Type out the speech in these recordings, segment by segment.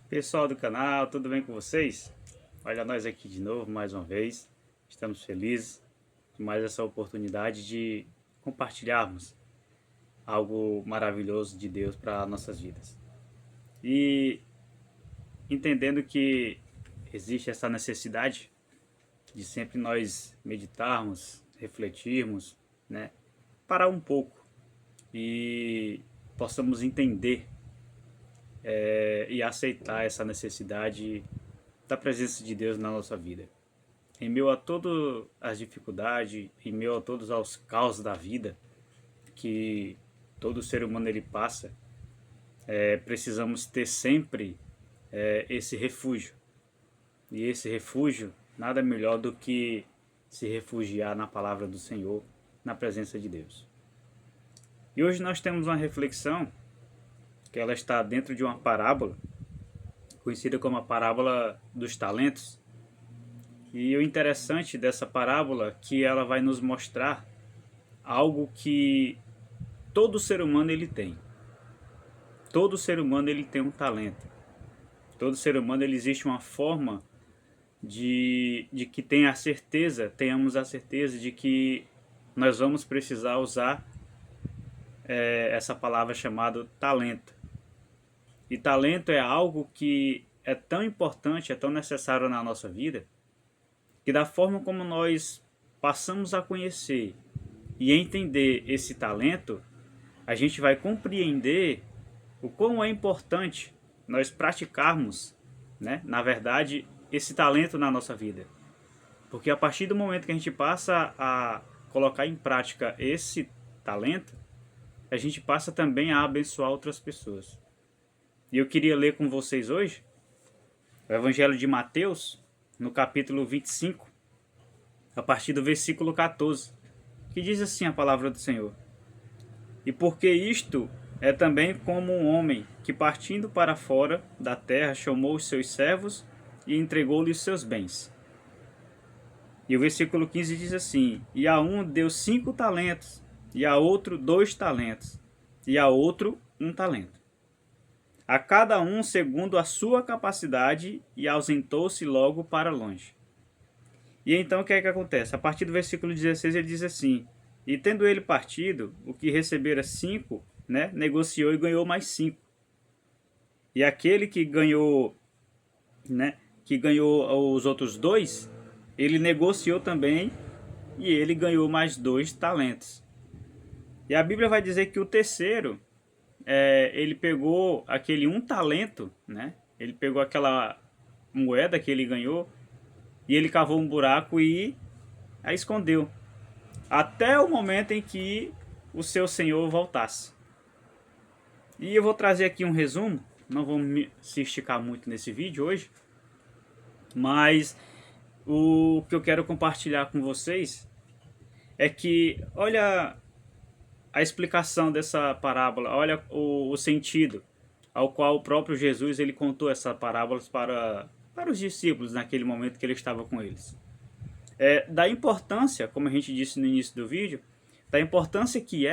Pessoal do canal, tudo bem com vocês? Olha nós aqui de novo, mais uma vez. Estamos felizes de mais essa oportunidade de compartilharmos algo maravilhoso de Deus para nossas vidas. E entendendo que existe essa necessidade de sempre nós meditarmos, refletirmos, né? Parar um pouco e possamos entender e aceitar essa necessidade da presença de Deus na nossa vida. Em meio a todas as dificuldades, em meio a todos os caos da vida que todo ser humano ele passa, precisamos ter sempre esse refúgio. E esse refúgio nada melhor do que se refugiar na palavra do Senhor, na presença de Deus. E hoje nós temos uma reflexão que ela está dentro de uma parábola, conhecida como a parábola dos talentos. E o interessante dessa parábola é que ela vai nos mostrar algo que todo ser humano ele tem. Todo ser humano ele tem um talento. Todo ser humano ele existe uma forma de que tenhamos a certeza de que nós vamos precisar usar essa palavra chamada talento. E talento é algo que é tão importante, é tão necessário na nossa vida, que da forma como nós passamos a conhecer e entender esse talento, a gente vai compreender o quão é importante nós praticarmos, né, na verdade, esse talento na nossa vida. Porque a partir do momento que a gente passa a colocar em prática esse talento, a gente passa também a abençoar outras pessoas. E eu queria ler com vocês hoje o Evangelho de Mateus, no capítulo 25, a partir do versículo 14, que diz assim a palavra do Senhor: E porque isto é também como um homem que, partindo para fora da terra, chamou os seus servos e entregou-lhes os seus bens. E o versículo 15 diz assim: E a um deu 5 talentos, e a outro 2 talentos, e a outro 1 talento. A cada um segundo a sua capacidade, e ausentou-se logo para longe. E então o que é que acontece? A partir do versículo 16 ele diz assim: E tendo ele partido, o que recebera 5, né, negociou e ganhou mais 5. E aquele que ganhou, né, que ganhou os outros 2, ele negociou também e ele ganhou mais 2 talentos. E a Bíblia vai dizer que o terceiro, ele pegou aquele 1 talento, né? Ele pegou aquela moeda que ele ganhou e ele cavou um buraco e a escondeu, até o momento em que o seu senhor voltasse. E eu vou trazer aqui um resumo, não vamos se esticar muito nesse vídeo hoje, mas o que eu quero compartilhar com vocês é que, olha a explicação dessa parábola, olha o sentido ao qual o próprio Jesus ele contou essa parábola para os discípulos naquele momento que ele estava com eles. Da importância, como a gente disse no início do vídeo, da importância que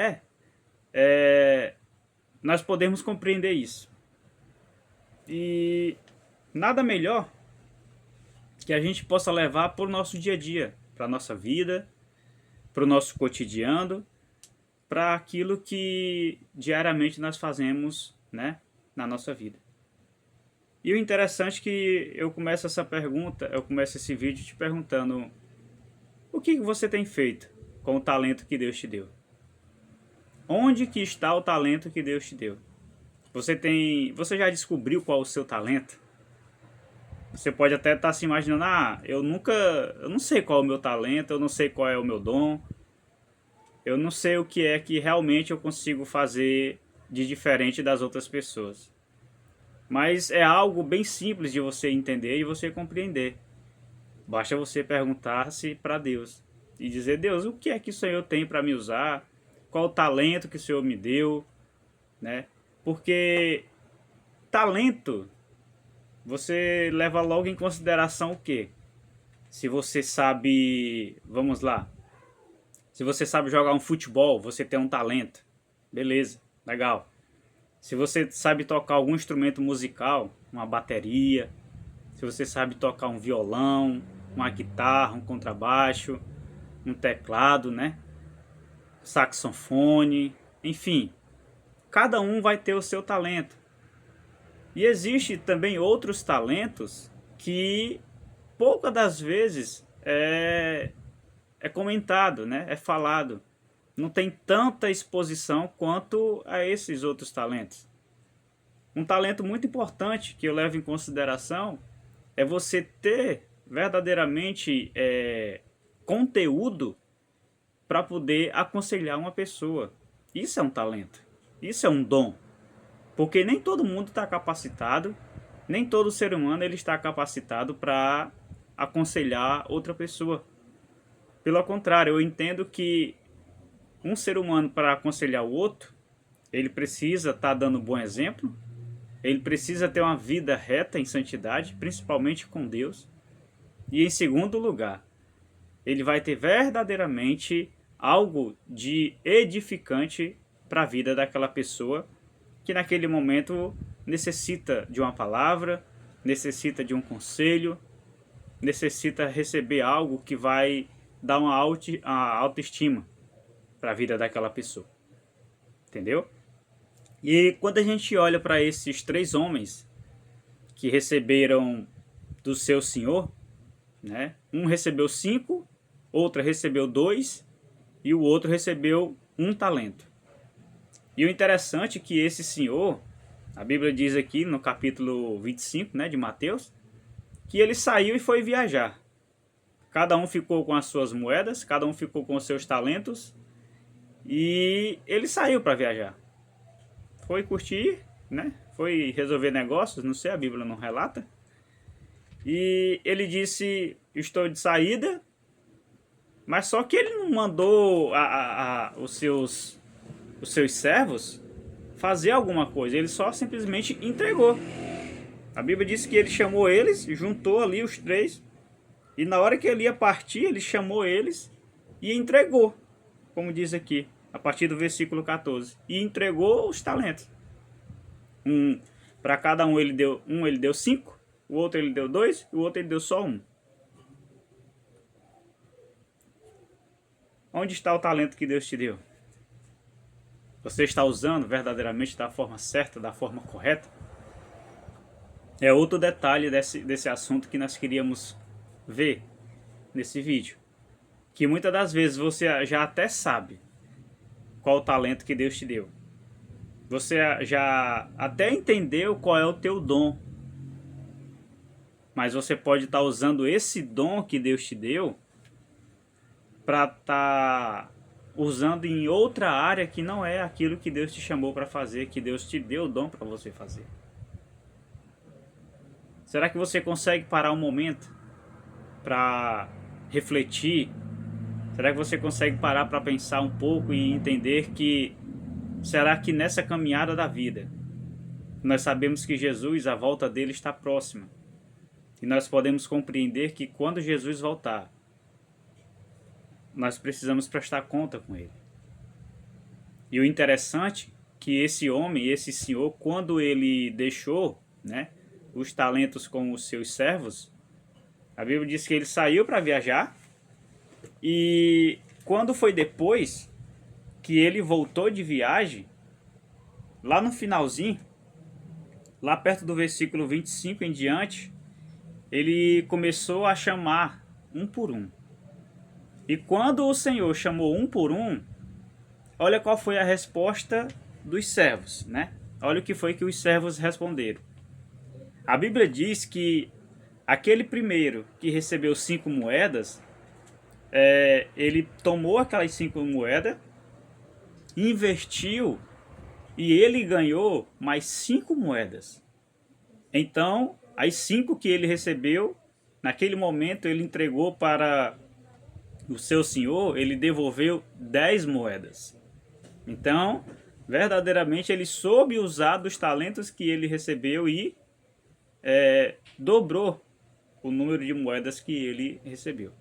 nós podemos compreender isso. E nada melhor que a gente possa levar para o nosso dia a dia, para a nossa vida, para o nosso cotidiano, para aquilo que diariamente nós fazemos, né, na nossa vida. E o interessante é que eu começo esse vídeo te perguntando: o que você tem feito com o talento que Deus te deu? Onde que está o talento que Deus te deu? Você já descobriu qual é o seu talento? Você pode até estar se imaginando: eu não sei qual é o meu talento, eu não sei qual é o meu dom, eu não sei o que é que realmente eu consigo fazer de diferente das outras pessoas. Mas é algo bem simples de você entender e você compreender. Basta você perguntar-se para Deus e dizer: Deus, o que é que o Senhor tem para me usar? Qual o talento que o Senhor me deu? Né? Porque talento, você leva logo em consideração o quê? Se você sabe, vamos lá, se você sabe jogar um futebol, você tem um talento. Beleza, legal. Se você sabe tocar algum instrumento musical, uma bateria, se você sabe tocar um violão, uma guitarra, um contrabaixo, um teclado, né? Saxofone, enfim, cada um vai ter o seu talento. E existe também outros talentos que poucas das vezes é comentado, né? É falado. Não tem tanta exposição quanto a esses outros talentos. Um talento muito importante que eu levo em consideração é você ter verdadeiramente conteúdo para poder aconselhar uma pessoa. Isso é um talento. Isso é um dom. Porque nem todo mundo está capacitado, nem todo ser humano ele está capacitado para aconselhar outra pessoa. Pelo contrário, eu entendo que um ser humano, para aconselhar o outro, ele precisa estar dando um bom exemplo, ele precisa ter uma vida reta em santidade, principalmente com Deus. E em segundo lugar, ele vai ter verdadeiramente algo de edificante para a vida daquela pessoa que naquele momento necessita de uma palavra, necessita de um conselho, necessita receber algo que vai dar uma autoestima para a vida daquela pessoa. Entendeu? E quando a gente olha para esses 3 homens que receberam do seu senhor, né? Um recebeu 5, outra recebeu 2 e o outro recebeu 1 talento. E o interessante é que esse senhor, a Bíblia diz aqui no capítulo 25, né, de Mateus, que ele saiu e foi viajar. Cada um ficou com as suas moedas, cada um ficou com os seus talentos e ele saiu para viajar. Foi curtir, né? Foi resolver negócios, não sei, a Bíblia não relata. E ele disse, estou de saída, mas só que ele não mandou os seus servos fazer alguma coisa, ele só simplesmente entregou. A Bíblia diz que ele chamou eles, juntou ali os 3, e na hora que ele ia partir, ele chamou eles e entregou, como diz aqui, a partir do versículo 14, e entregou os talentos. Para cada um ele deu 5, o outro ele deu 2, o outro ele deu só 1. Onde está o talento que Deus te deu? Você está usando verdadeiramente da forma certa, da forma correta? É outro detalhe desse assunto que nós queríamos ver nesse vídeo. Que muitas das vezes você já até sabe qual o talento que Deus te deu. Você já até entendeu qual é o teu dom. Mas você pode estar usando esse dom que Deus te deu para estar usando em outra área que não é aquilo que Deus te chamou para fazer, que Deus te deu o dom para você fazer. Será que você consegue parar um momento para refletir? Será que você consegue parar para pensar um pouco e entender que será que nessa caminhada da vida nós sabemos que Jesus, a volta dele está próxima, e nós podemos compreender que quando Jesus voltar, nós precisamos prestar conta com ele. E o interessante é que esse homem, esse senhor, quando ele deixou, né, os talentos com os seus servos, a Bíblia diz que ele saiu para viajar, e quando foi depois que ele voltou de viagem, lá no finalzinho, lá perto do versículo 25 em diante, ele começou a chamar um por um. E quando o Senhor chamou um por um, olha qual foi a resposta dos servos, né? Olha o que foi que os servos responderam. A Bíblia diz que aquele primeiro que recebeu 5 moedas, ele tomou aquelas 5 moedas, investiu e ele ganhou mais 5 moedas. Então, as 5 que ele recebeu, naquele momento ele entregou para o seu senhor, ele devolveu 10 moedas. Então, verdadeiramente ele soube usar dos talentos que ele recebeu e dobrou o número de moedas que ele recebeu.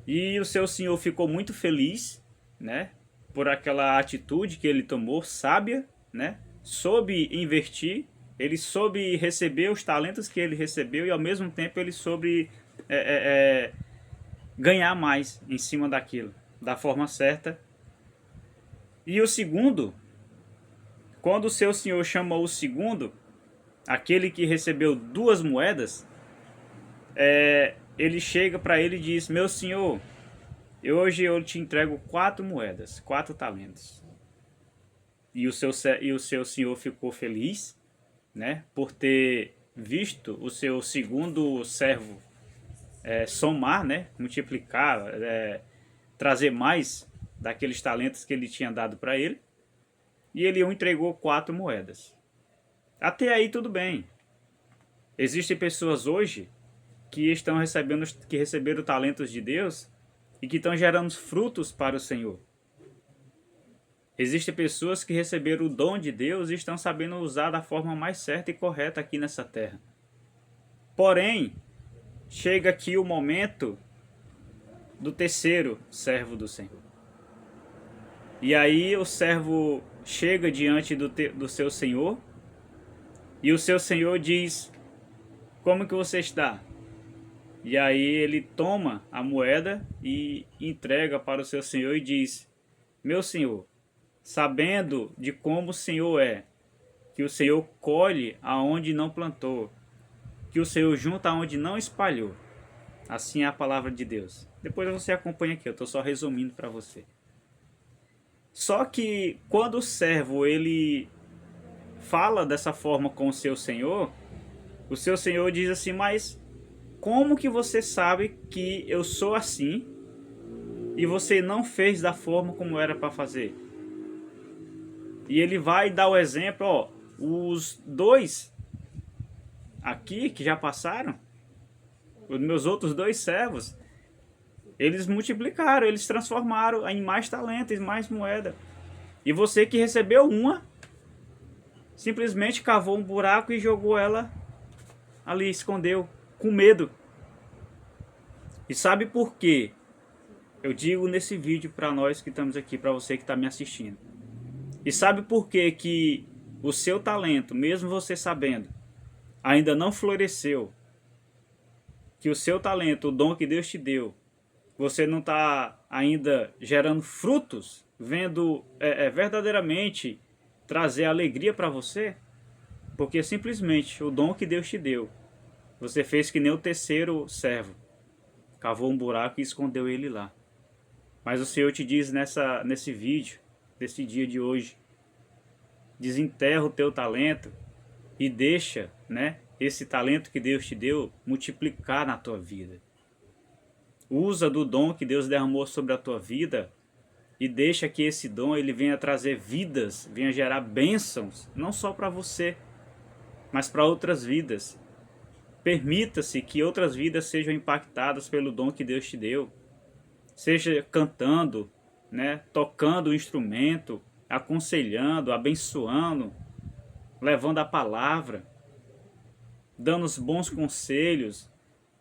E o seu senhor ficou muito feliz, né, por aquela atitude que ele tomou, sábia, né, soube investir ele soube receber os talentos que ele recebeu e ao mesmo tempo ele soube ganhar mais em cima daquilo, da forma certa. E o segundo, quando o seu senhor chamou o segundo, aquele que recebeu 2 moedas, ele chega para ele e diz: meu senhor, hoje eu te entrego 4 moedas, 4 talentos. E o seu senhor ficou feliz, né, por ter visto o seu segundo servo somar, né, multiplicar, trazer mais daqueles talentos que ele tinha dado para ele. E ele o entregou 4 moedas. Até aí tudo bem. Existem pessoas hoje que receberam talentos de Deus e que estão gerando frutos para o Senhor. Existem pessoas que receberam o dom de Deus e estão sabendo usar da forma mais certa e correta aqui nessa terra. Porém, chega aqui o momento do terceiro servo do Senhor. E aí o servo chega diante do seu senhor e o seu senhor diz: como que você está? E aí ele toma a moeda e entrega para o seu senhor e diz: meu senhor, sabendo de como o senhor é, que o senhor colhe aonde não plantou, que o senhor junta aonde não espalhou. Assim é a palavra de Deus. Depois você acompanha aqui, eu estou só resumindo para você. Só que quando o servo ele fala dessa forma com o seu senhor diz assim: mas como que você sabe que eu sou assim e você não fez da forma como era para fazer? E ele vai dar o exemplo, ó, os 2 aqui que já passaram, os meus outros 2 servos, eles multiplicaram, eles transformaram em mais talentos, em mais moeda. E você que recebeu uma, simplesmente cavou um buraco e jogou ela ali, escondeu, com medo. E sabe por quê? Eu digo nesse vídeo para nós que estamos aqui, para você que está me assistindo. E sabe por quê que o seu talento, mesmo você sabendo, ainda não floresceu? Que o seu talento, o dom que Deus te deu, você não está ainda gerando frutos, vendo verdadeiramente trazer alegria para você? Porque simplesmente o dom que Deus te deu, você fez que nem o terceiro servo, cavou um buraco e escondeu ele lá. Mas o Senhor te diz nesse vídeo, nesse dia de hoje: desenterra o teu talento e deixa, né, esse talento que Deus te deu multiplicar na tua vida. Usa do dom que Deus derramou sobre a tua vida e deixa que esse dom ele venha trazer vidas, venha gerar bênçãos, não só para você, mas para outras vidas. Permita-se que outras vidas sejam impactadas pelo dom que Deus te deu. Seja cantando, né, tocando o instrumento, aconselhando, abençoando, levando a palavra, dando os bons conselhos,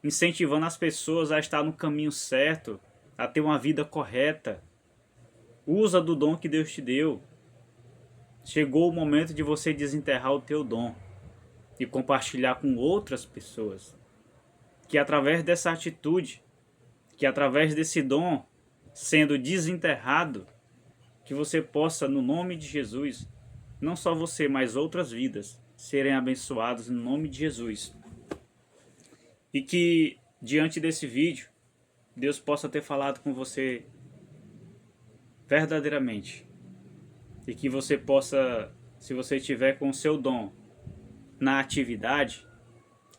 incentivando as pessoas a estar no caminho certo, a ter uma vida correta. Usa do dom que Deus te deu. Chegou o momento de você desenterrar o teu dom e compartilhar com outras pessoas. Que através dessa atitude, que através desse dom sendo desenterrado, que você possa, no nome de Jesus, não só você, mas outras vidas, serem abençoadas no nome de Jesus. E que, diante desse vídeo, Deus possa ter falado com você verdadeiramente. E que você possa, se você estiver com o seu dom na atividade,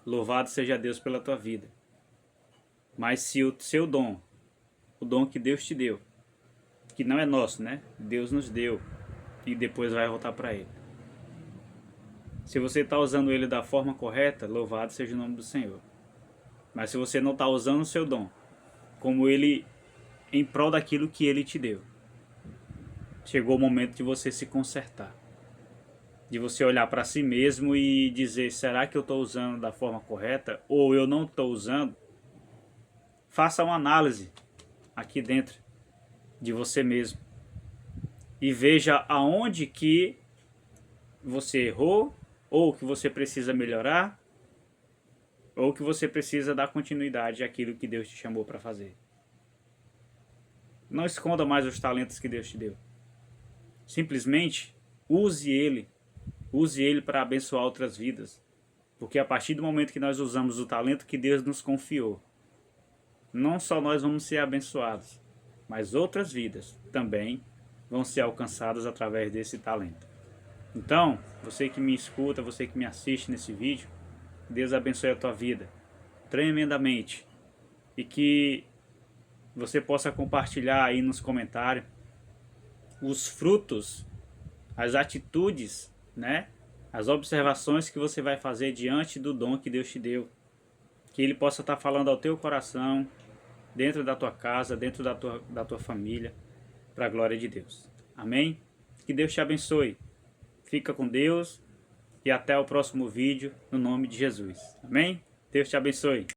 louvado seja Deus pela tua vida. Mas se o seu dom, o dom que Deus te deu, que não é nosso, né? Deus nos deu e depois vai voltar para Ele. Se você está usando ele da forma correta, louvado seja o nome do Senhor. Mas se você não está usando o seu dom como ele em prol daquilo que Ele te deu, chegou o momento de você se consertar. De você olhar para si mesmo e dizer: será que eu estou usando da forma correta? Ou eu não estou usando? Faça uma análise aqui dentro de você mesmo. E veja aonde que você errou ou que você precisa melhorar, ou que você precisa dar continuidade àquilo que Deus te chamou para fazer. Não esconda mais os talentos que Deus te deu. Simplesmente use ele para abençoar outras vidas. Porque a partir do momento que nós usamos o talento que Deus nos confiou, não só nós vamos ser abençoados, mas outras vidas também vão ser alcançadas através desse talento. Então, você que me escuta, você que me assiste nesse vídeo, Deus abençoe a tua vida tremendamente e que você possa compartilhar aí nos comentários os frutos, as atitudes, né? As observações que você vai fazer diante do dom que Deus te deu. Que Ele possa estar falando ao teu coração, dentro da tua casa, dentro da tua família, para a glória de Deus. Amém? Que Deus te abençoe. Fica com Deus e até o próximo vídeo, no nome de Jesus. Amém? Deus te abençoe.